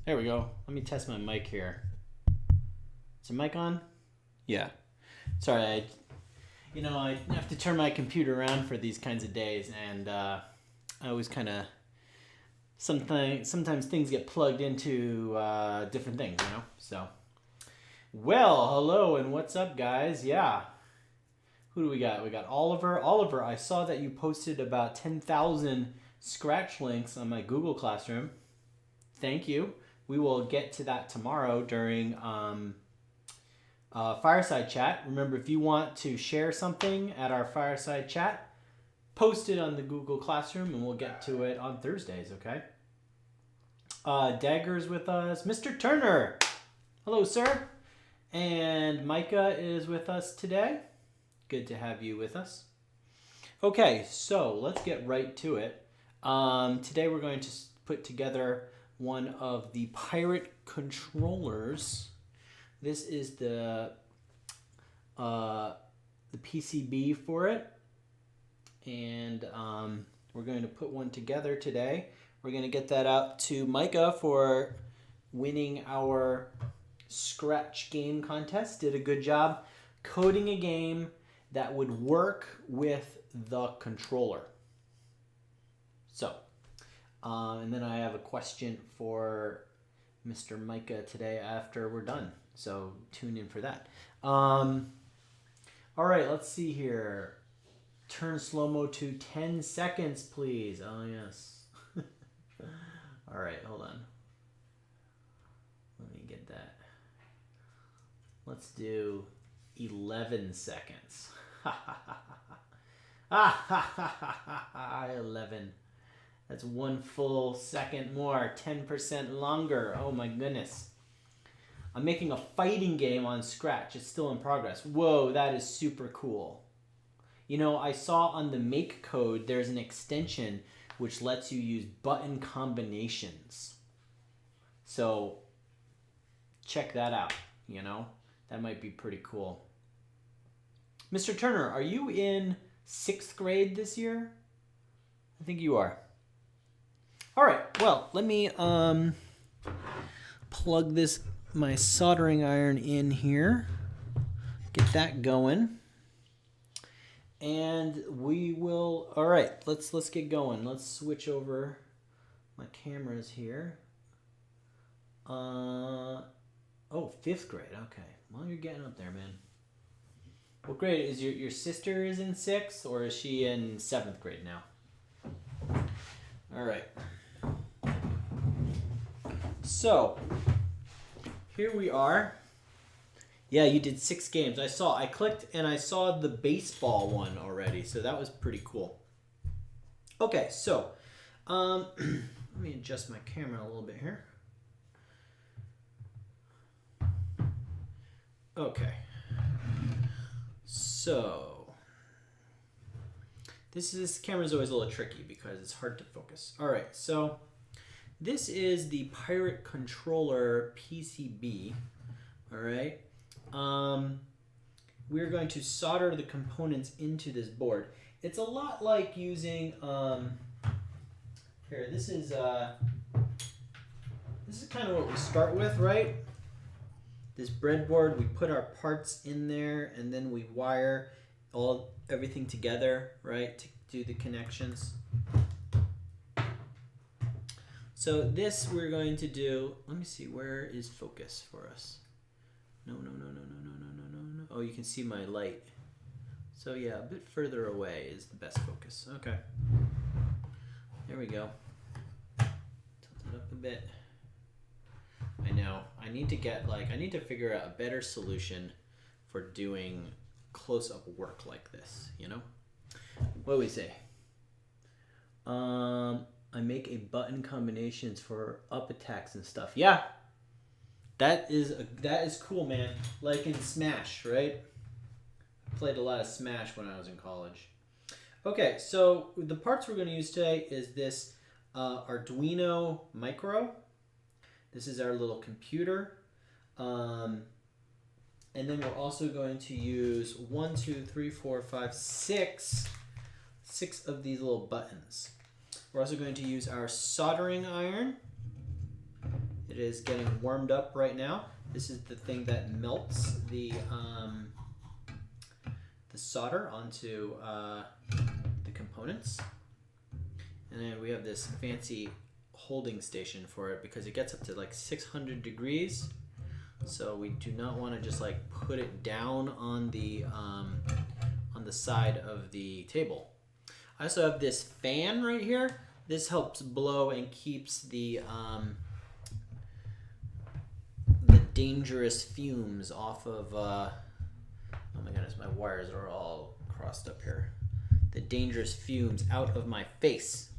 There we go. Let me test my mic here. Is the mic on? Yeah. Sorry, I have to turn my computer around for these kinds of days, and I always kind of sometimes things get plugged into different things, So, well, hello and what's up, guys? Yeah. Who do we got? We got Oliver. Oliver, I saw that you posted about 10,000 Scratch links on my Google Classroom. Thank you. We will get to that tomorrow during fireside chat. Remember, if you want to share something at our fireside chat, post it on the Google Classroom and we'll get to it on Thursdays, okay? Dagger's with us. Mr. Turner, hello, sir. And Micah is with us today. Good to have you with us. Okay, so let's get right to it. Today we're going to put together one of the pirate controllers. This is the PCB for it, and we're going to put one together today. We're going to get that out to Micah for winning our Scratch game contest. Did a good job coding a game that would work with the controller. So, and then I have a question for Mr. Micah today after we're done. So tune in for that. All right, let's see here. Turn slow-mo to 10 seconds, please. Oh, yes. All right, hold on. Let me get that. Let's do 11 seconds. 11. That's one full second more, 10% longer. Oh my goodness. I'm making a fighting game on Scratch. It's still in progress. Whoa, that is super cool. You know, I saw on the make code, there's an extension which lets you use button combinations. So check that out, That might be pretty cool. Mr. Turner, are you in 6th grade this year? I think you are. All right, well, let me plug my soldering iron in here. Get that going. And we will, all right, let's get going. Let's switch over my cameras here. Oh, 5th grade, okay. Well, you're getting up there, man. What grade is your sister is in 6th, or is she in 7th grade now? All right. So, here we are. Yeah, you did 6 games. I clicked and I saw the baseball one already, so that was pretty cool. Okay, so, let me adjust my camera a little bit here. Okay. So, this camera is always a little tricky because it's hard to focus. All right, so this is the Pirate Controller PCB. All right. We're going to solder the components into this board. It's a lot like using here. This is kind of what we start with, right? This breadboard, we put our parts in there, and then we wire everything together, right, to do the connections. So this we're going to do. Let me see, where is focus for us? No. Oh, you can see my light. So yeah, a bit further away is the best focus. Okay. There we go. Tilt it up a bit. I know. I need to figure out a better solution for doing close-up work like this, What do we say? I make a button combinations for up attacks and stuff. Yeah. That is cool, man. Like in Smash, right? I played a lot of Smash when I was in college. Okay, so the parts we're going to use today is this Arduino Micro. This is our little computer. And then we're also going to use 6 of these little buttons. We're also going to use our soldering iron. It is getting warmed up right now. This is the thing that melts the solder onto the components. And then we have this fancy holding station for it because it gets up to like 600 degrees. So we do not want to just like put it down on the side of the table. I also have this fan right here. This helps blow and keeps the dangerous fumes off of, oh my goodness, my wires are all crossed up here. The dangerous fumes out of my face.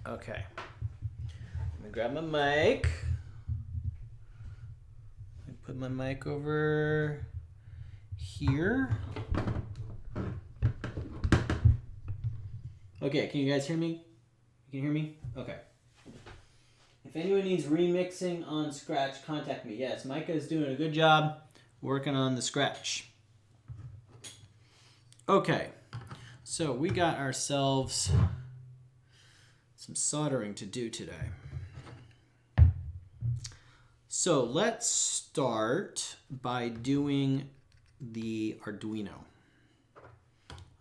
Okay. Let me grab my mic. Put my mic over here. Okay, can you guys hear me? You can hear me? Okay. If anyone needs remixing on Scratch, contact me. Yes, Micah is doing a good job working on the Scratch. Okay, so we got ourselves some soldering to do today. So let's start by doing the Arduino.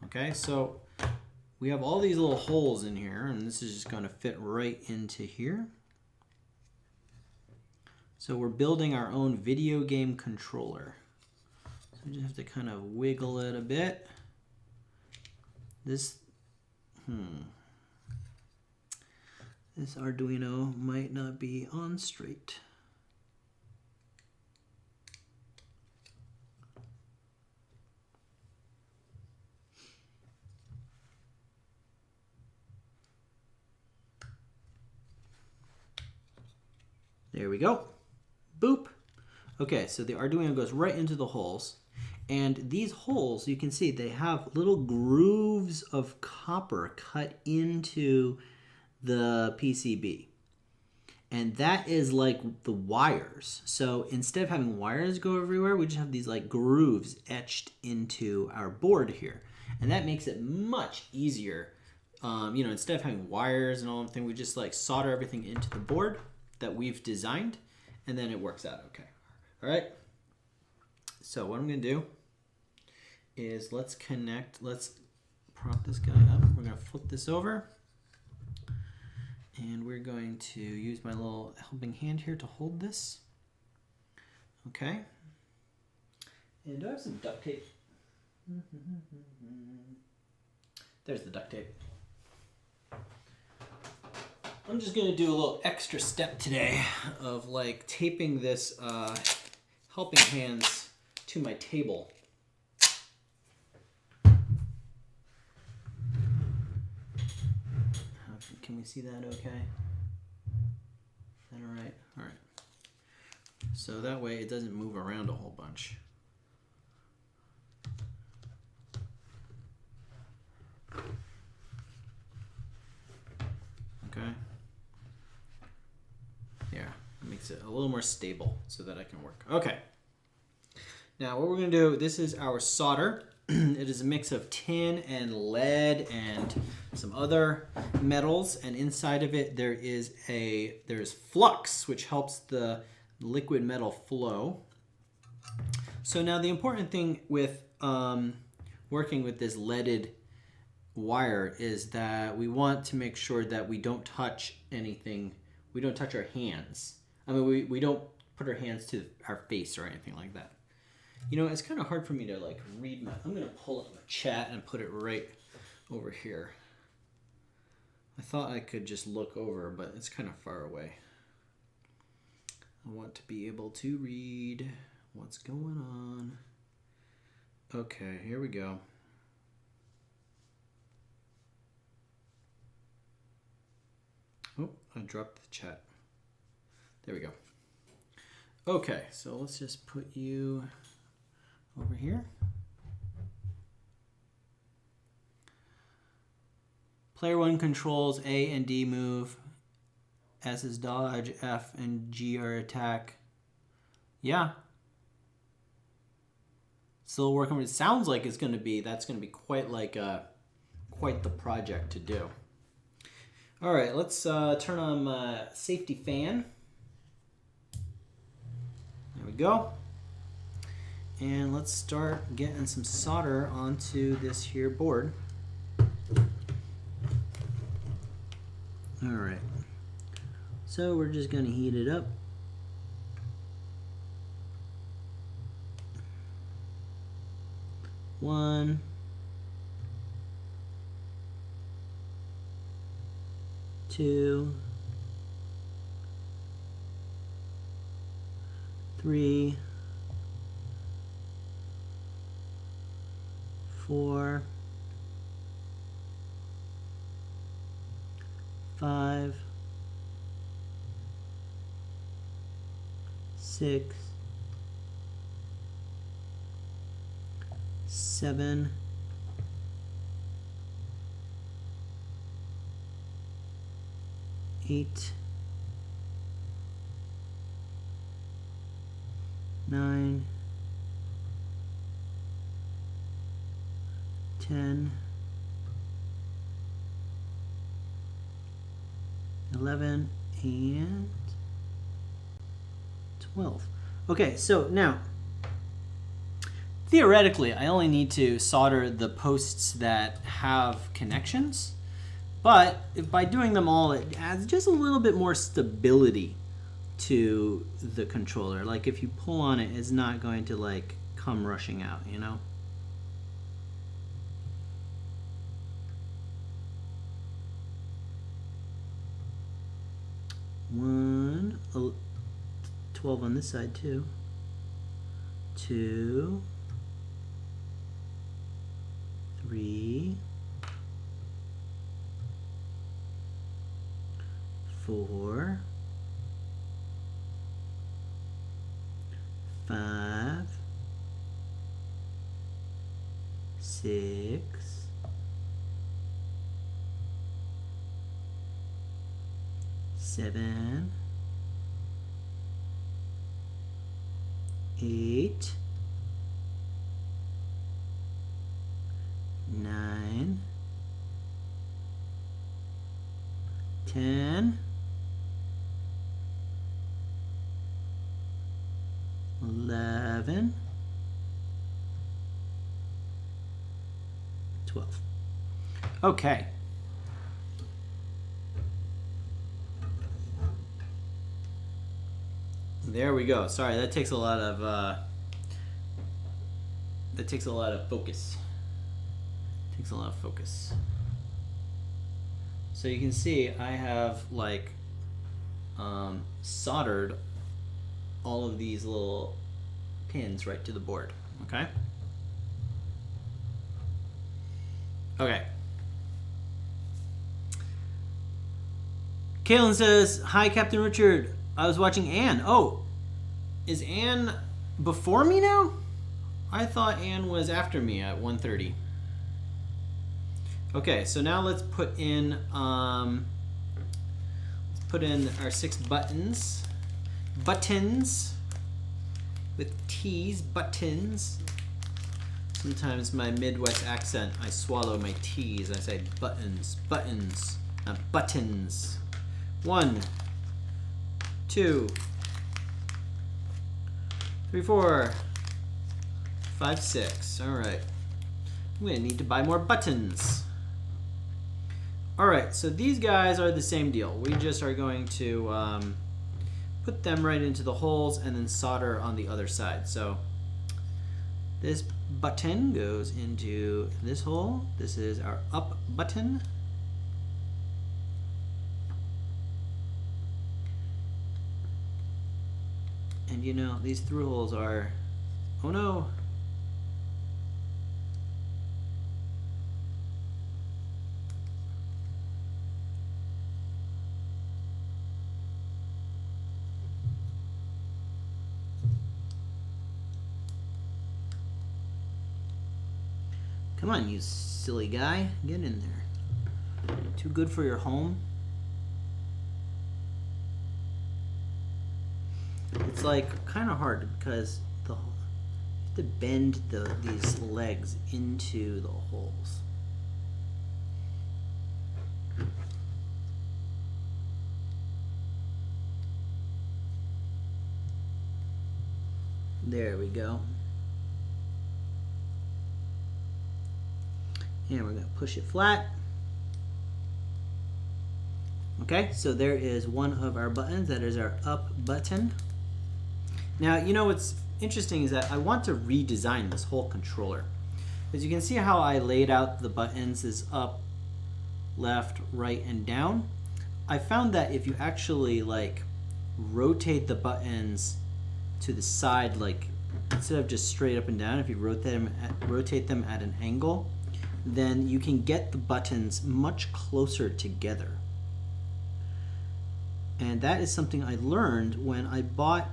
Okay, so we have all these little holes in here, and this is just going to fit right into here. So we're building our own video game controller. So we just have to kind of wiggle it a bit. This Arduino might not be on straight. There we go. Boop. Okay, so the Arduino goes right into the holes. And these holes, you can see, they have little grooves of copper cut into the PCB. And that is like the wires. So instead of having wires go everywhere, we just have these like grooves etched into our board here. And that makes it much easier. Instead of having wires and all that thing, we just like solder everything into the board that we've designed, and then it works out okay. All right. So what I'm going to do is let's prop this guy up. We're going to flip this over, and we're going to use my little helping hand here to hold this. Okay. And do I have some duct tape? There's the duct tape. I'm just going to do a little extra step today of like taping this helping hands to my table. Can we see that okay? Is that all right? All right. So that way it doesn't move around a whole bunch. Okay. Yeah, it makes it a little more stable so that I can work. Okay. Now what we're going to do, this is our solder. It is a mix of tin and lead and some other metals, and inside of it there's flux, which helps the liquid metal flow. So now the important thing with working with this leaded wire is that we want to make sure that we don't touch anything. We don't touch our hands. I mean, we don't put our hands to our face or anything like that. You know, it's kind of hard for me to like read I'm going to pull up my chat and put it right over here. I thought I could just look over, but it's kind of far away. I want to be able to read what's going on. Okay, here we go. Oh, I dropped the chat. There we go. Okay, so let's just put you over here. Player 1 controls A and D move. S is dodge, F and G are attack. Yeah. Still working. It sounds like that's going to be quite the project to do. All right, let's turn on my safety fan. There we go. And let's start getting some solder onto this here board. All right. So we're just going to heat it up. One. Two. Three. 4, 5, 6, 7, 8, 9, 10, 11, and 12. Okay, so now, theoretically, I only need to solder the posts that have connections, but by doing them all, it adds just a little bit more stability to the controller. Like if you pull on it, it's not going to like come rushing out, you know? One, 12 on this side too. 2, 3, 4, 5, 6, 7, 8, 9, 10, 11, 12. Okay. There we go. Sorry, that takes a lot of focus. Takes a lot of focus. So you can see I have like soldered all of these little pins right to the board. Okay. Okay. Kaylin says, "Hi, Captain Richard. I was watching Anne." Oh, is Anne before me now? I thought Anne was after me at 1:30. Okay, so now let's put in our 6 buttons. Buttons with T's, buttons. Sometimes my Midwest accent, I swallow my T's. I say buttons, buttons, not buttons. 1, 2, 3, 4, 5, 6. All right. I'm gonna need to buy more buttons. All right, so these guys are the same deal. We just are going to put them right into the holes and then solder on the other side. So this button goes into this hole. This is our up button. And you know, these through holes are, oh no. Come on, you silly guy. Get in there. Too good for your home? It's like kind of hard because you have to bend these legs into the holes. There we go. And we're going to push it flat. Okay, so there is one of our buttons. That is our up button. Now, you know what's interesting is that I want to redesign this whole controller. As you can see how I laid out the buttons is up, left, right, and down. I found that if you actually like rotate the buttons to the side, like instead of just straight up and down, if you rotate them at an angle, then you can get the buttons much closer together. And that is something I learned when I bought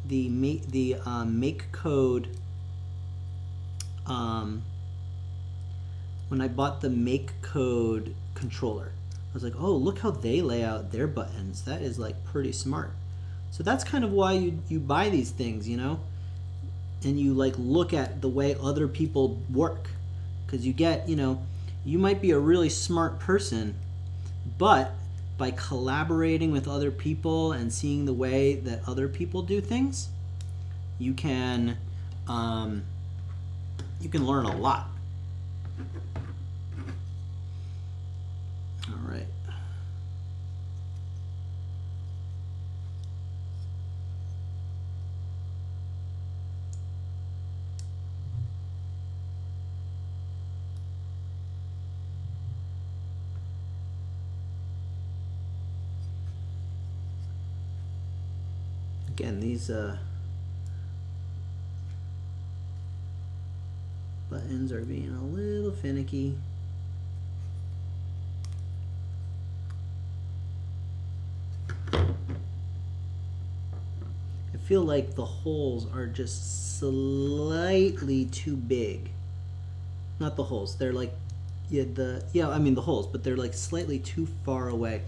the make code. When I bought the make code controller, I was like, oh, look how they lay out their buttons. That is like pretty smart. So that's kind of why you buy these things, you know, and you like look at the way other people work, because you get, you know, you might be a really smart person, but by collaborating with other people and seeing the way that other people do things, you can learn a lot. All right. Again, these buttons are being a little finicky. I feel like the holes are just slightly too big. Not the holes, they're like, I mean the holes, but they're like slightly too far away.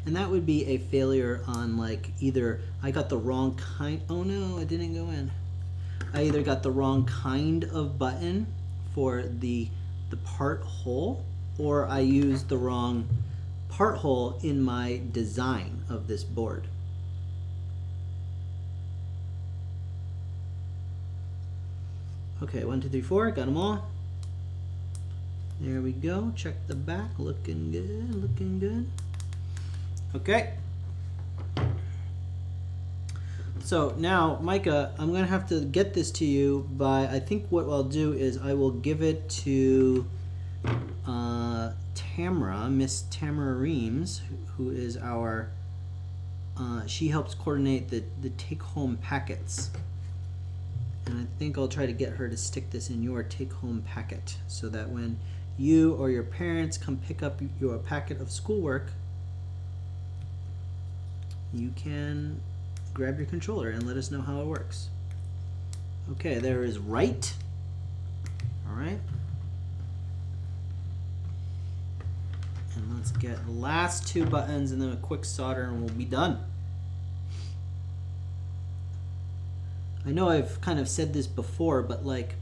And that would be a failure on like either I got the wrong kind, oh no, it didn't go in. I either got the wrong kind of button for the part hole, or I used the wrong part hole in my design of this board. Okay, 1, 2, 3, 4, got them all. There we go, check the back, looking good, looking good. Okay. So now, Micah, I'm going to have to get this to you by, I think what I'll do is I will give it to Tamara, Miss Tamara Reams, who is our, she helps coordinate the take-home packets. And I think I'll try to get her to stick this in your take-home packet so that when you or your parents come pick up your packet of schoolwork, you can grab your controller and let us know how it works. Okay, there is right. All right. And let's get the last 2 buttons and then a quick solder and we'll be done. I know I've kind of said this before, but like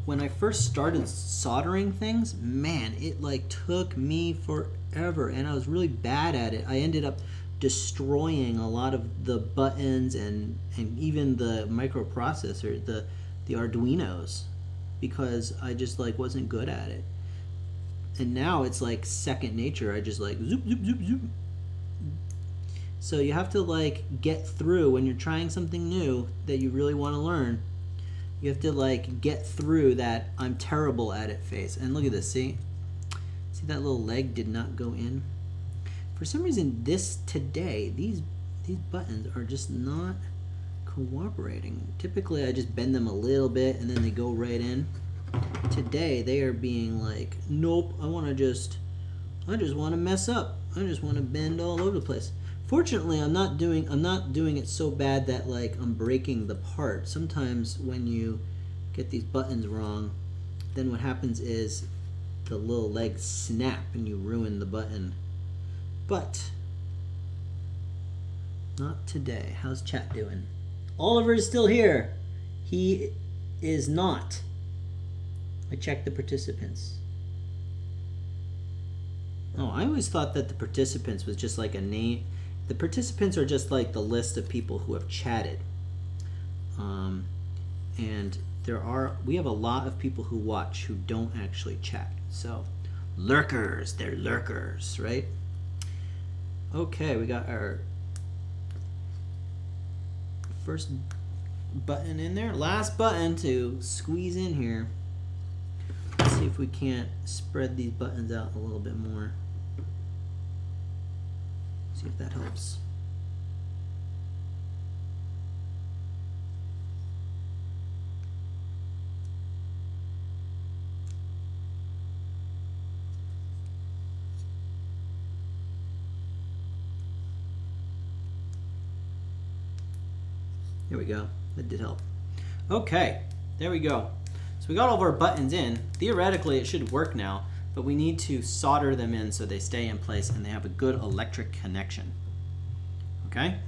when I first started soldering things, man, it like took me forever and I was really bad at it. I ended up destroying a lot of the buttons and even the microprocessor, the Arduinos, because I just like wasn't good at it. And now it's like second nature. I just like zoop, zoop, zoop, zoop. So you have to like get through when you're trying something new that you really want to learn. You have to like get through that I'm terrible at it phase. And look at this, see that little leg did not go in. For some reason today these buttons are just not cooperating. Typically I just bend them a little bit and then they go right in. Today they are being like, nope, I just want to mess up. I just want to bend all over the place. Fortunately, I'm not doing it so bad that like I'm breaking the part. Sometimes when you get these buttons wrong, then what happens is the little legs snap and you ruin the button. But not today. How's chat doing? Oliver is still here. He is not. I checked the participants. Oh, I always thought that the participants was just like a name. The participants are just like the list of people who have chatted. And we have a lot of people who watch who don't actually chat. So lurkers, they're lurkers, right? Okay, we got our first button in there. Last button to squeeze in here. Let's see if we can't spread these buttons out a little bit more. See if that helps. There we go. That did help. Okay, there we go. So we got all of our buttons in. Theoretically, it should work now, but we need to solder them in so they stay in place and they have a good electric connection. Okay?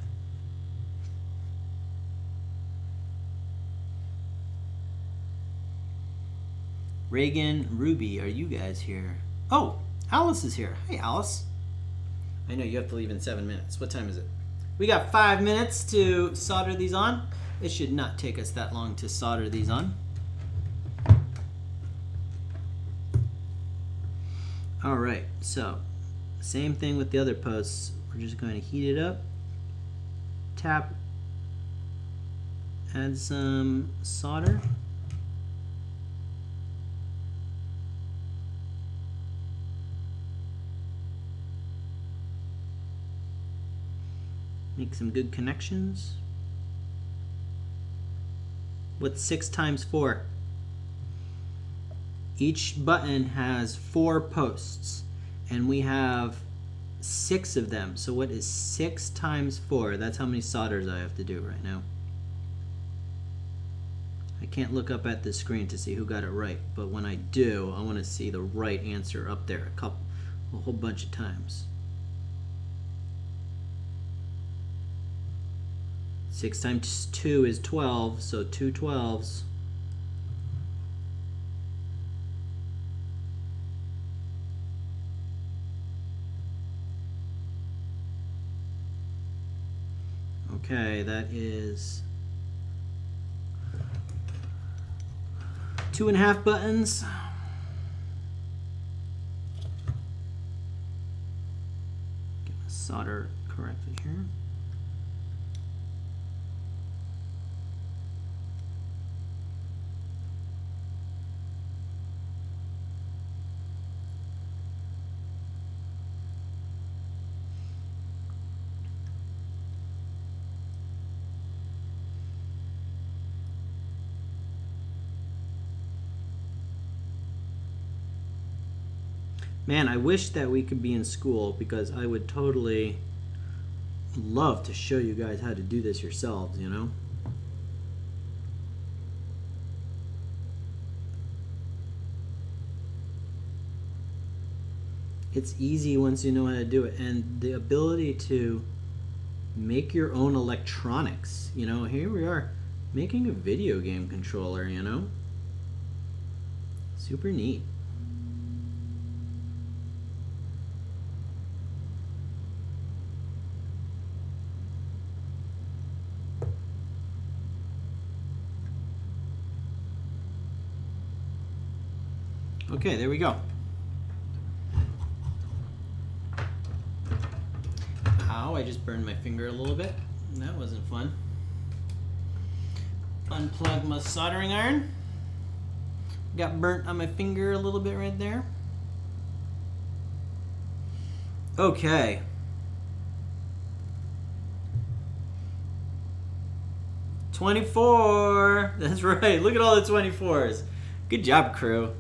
Reagan, Ruby, are you guys here? Oh, Alice is here. Hey, Alice. I know you have to leave in 7 minutes. What time is it? We got 5 minutes to solder these on. It should not take us that long to solder these on. All right, so same thing with the other posts. We're just going to heat it up, tap, add some solder. Make some good connections. What's 6 times 4? Each button has 4 posts, and we have 6 of them. So what is 6 times 4? That's how many solders I have to do right now. I can't look up at the screen to see who got it right, but when I do, I want to see the right answer up there a whole bunch of times. 6 times 2 is 12, so 2 12s. Okay, that is 2.5 buttons. Get my solder correctly here. Man, I wish that we could be in school because I would totally love to show you guys how to do this yourselves, you know? It's easy once you know how to do it, and the ability to make your own electronics. You know, here we are making a video game controller, you know? Super neat. Okay, there we go. Ow, I just burned my finger a little bit. That wasn't fun. Unplug my soldering iron. Got burnt on my finger a little bit right there. Okay. $24. That's right. Look at all the 24s. Good job, crew.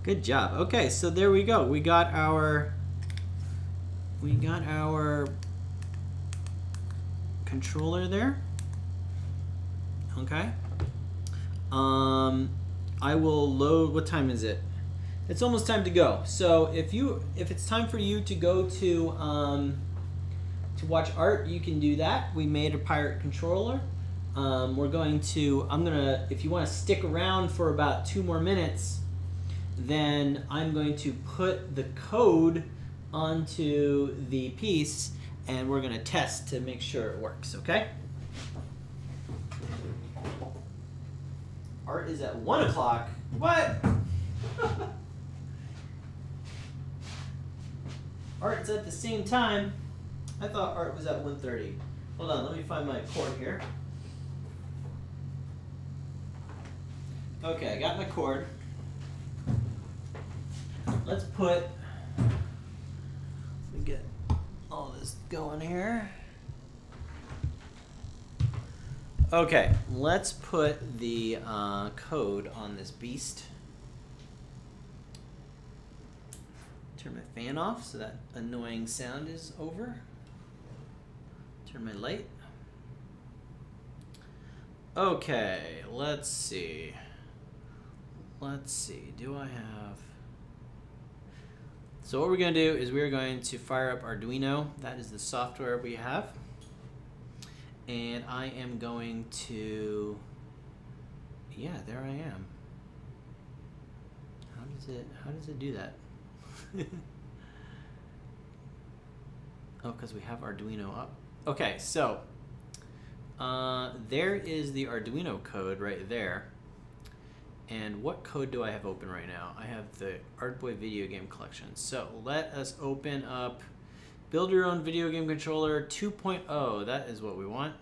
Good job. Okay, so there we go. We got our controller there. Okay. I will load. What time is it? It's almost time to go. So if it's time for you to go to watch art, you can do that. We made a pirate controller. If you want to stick around for about 2 more minutes, then I'm going to put the code onto the piece and we're going to test to make sure it works, okay? Art is at 1 o'clock. What? Art's at the same time. I thought art was at 1:30. Hold on, let me find my cord here. Okay, I got my cord. Let's let me get all this going here. Okay, let's put the code on this beast. Turn my fan off so that annoying sound is over. Turn my light. Okay, let's see. Do I have... So what we're going to do is we're going to fire up Arduino. That is the software we have. And I am going to... Yeah, there I am. How does it do that? Oh, because we have Arduino up. Okay, so there is the Arduino code right there. And what code do I have open right now? I have the Artboy video game collection. So let us open up Build Your Own Video Game Controller 2.0. That is what we want.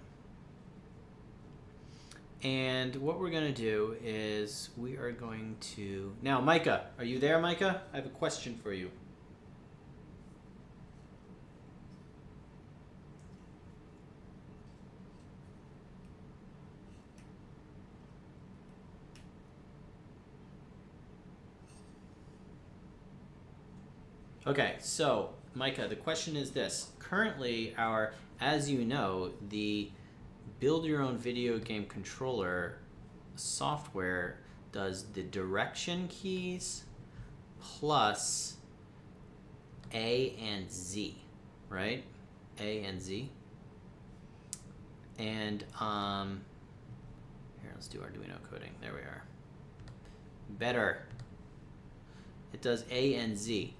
And what we're going to do is we are going to... Now, Micah, are you there, Micah? I have a question for you. Okay, so Micah, the question is this. Currently, as you know, the Build Your Own Video Game Controller software does the direction keys plus A and Z, right? A and Z. And here, let's do Arduino coding. There we are. Better. It does A and Z.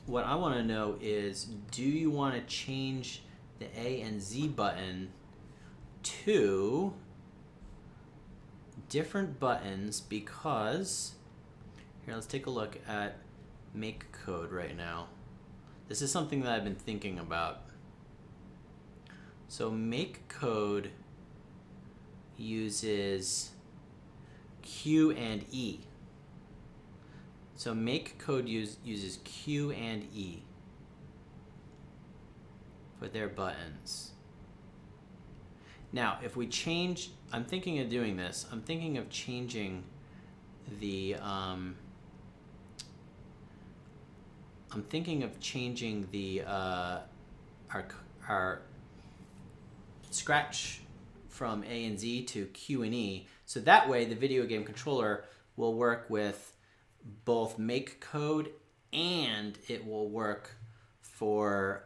What I want to know is, do you want to change the A and Z button to different buttons? Because here, let's take a look at make code right now. This is something that I've been thinking about. So make code uses Q and E. So make code uses Q and E for their buttons. Now, if we change, I'm thinking of doing this. I'm thinking of changing the our scratch from A and Z to Q and E, so that way the video game controller will work with both make code and it will work for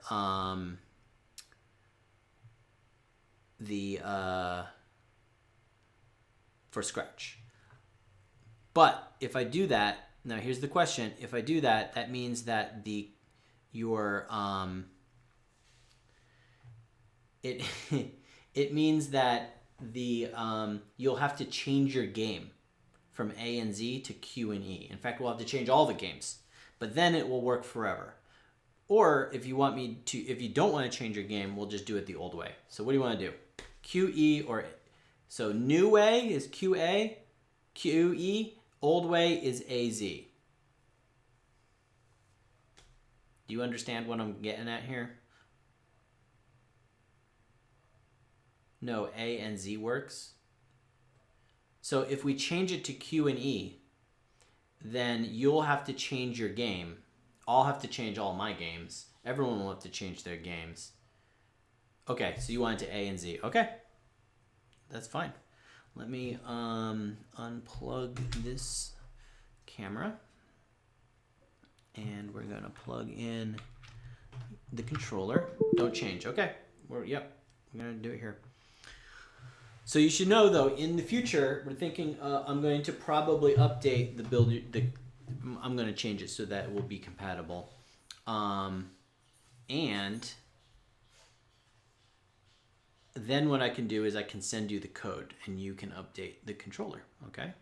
for Scratch. But if I do that, now here's the question: if I do that, that means that it means that you'll have to change your game from A and Z to Q and E. In fact, we'll have to change all the games, but then it will work forever. Or if you don't want to change your game, we'll just do it the old way. So what do you want to do? QE or... So new way is QA, QE, old way is AZ. Do you understand what I'm getting at here? No, A and Z works. So if we change it to Q and E, then you'll have to change your game. I'll have to change all my games. Everyone will have to change their games. Okay, so you want it to A and Z. Okay, that's fine. Let me unplug this camera. And we're going to plug in the controller. Don't change. Okay, we're going to do it here. So you should know, though, in the future, we're thinking I'm going to probably update the build. I'm going to change it so that it will be compatible. And then what I can do is I can send you the code and you can update the controller, okay?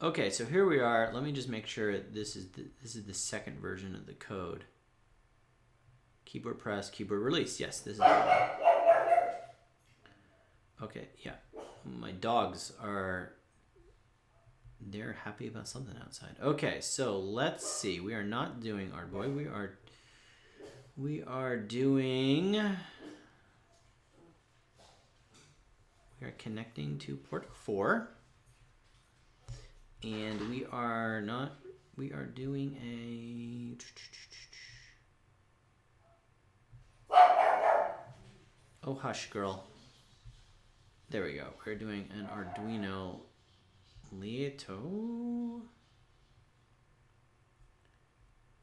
Okay, so here we are. Let me just make sure this is the second version of the code. Keyboard press, keyboard release. Yes, this is it. Okay, yeah. My dogs they're happy about something outside. Okay, so let's see. We are not doing Ardboy. We are connecting to port 4. And we are doing a... Oh, hush, girl. There we go. We're doing an Arduino Lieto.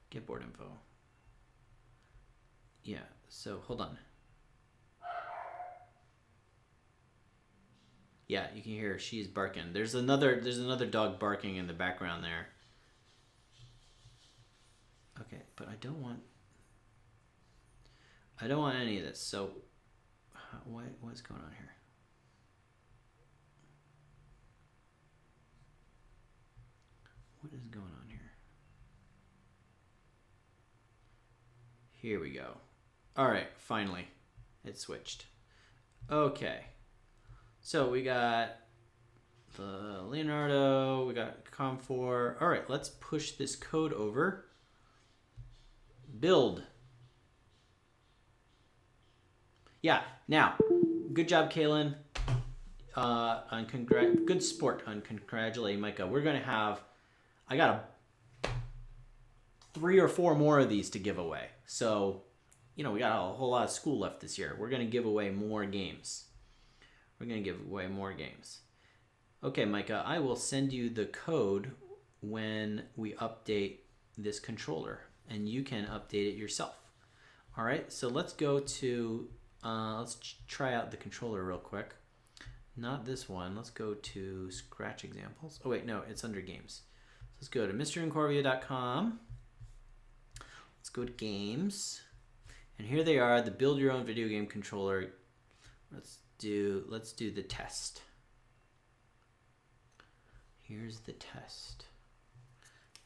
Get board info. Yeah, so hold on. Yeah, you can hear she's barking. There's another dog barking in the background there. Okay, but I don't want any of this. So what's going on here? What is going on here? Here we go. All right, finally, it switched. Okay, so we got the Leonardo, we got COM4. All right, let's push this code over. Build. Yeah, now, good job, Kaylin. Good sport on congratulating Micah. We're gonna have, I got 3 or 4 more of these to give away. So, we got a whole lot of school left this year. We're gonna give away more games. Okay, Micah, I will send you the code when we update this controller, and you can update it yourself. All right, so let's go to, let's try out the controller real quick. Not this one. Let's go to Scratch examples. Oh wait, no, it's under games. So let's go to mrincorvia.com. Let's go to games. And here they are, the build your own video game controller. Let's do the test. Here's the test.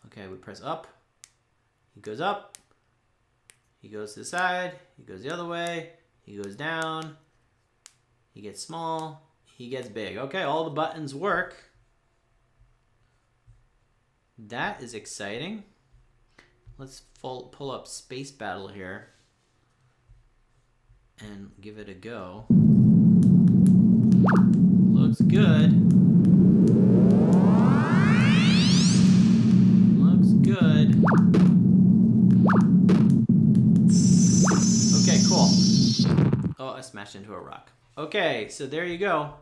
Okay, we press up. He goes up. He goes to the side. He goes the other way. He goes down. He gets small. He gets big. Okay, all the buttons work. That is exciting. Let's pull up Space Battle here and give it a go. Looks good. Looks good. Okay, cool. Oh, I smashed into a rock. Okay, so there you go.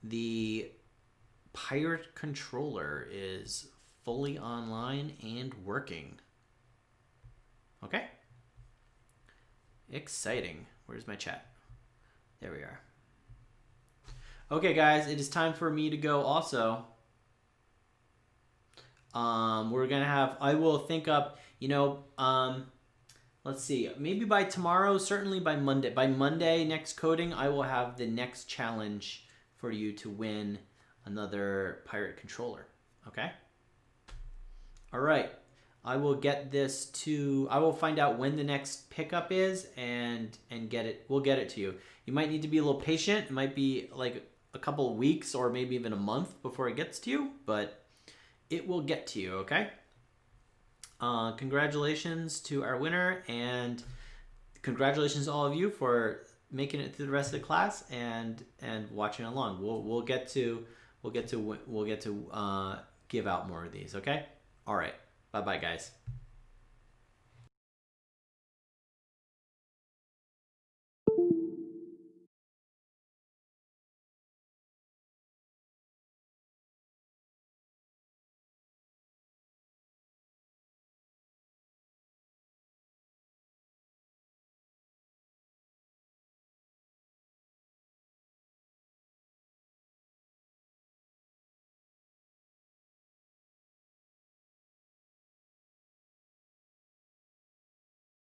The Pirate controller is fully online and working. Okay. Exciting. Where's my chat? There we are. Okay, guys, it is time for me to go also. We're going to have, I will think up, let's see, maybe by tomorrow, certainly by Monday. By Monday, next coding, I will have the next challenge for you to win another Pirate controller. Okay? All right. I will get this to, I will find out when the next pickup is and get it, we'll get it to you. You might need to be a little patient. It might be like a couple of weeks or maybe even a month before it gets to you, but it will get to you, okay? Congratulations to our winner, and congratulations to all of you for making it through the rest of the class and watching along. We'll get to give out more of these, okay? All right. Bye-bye, guys.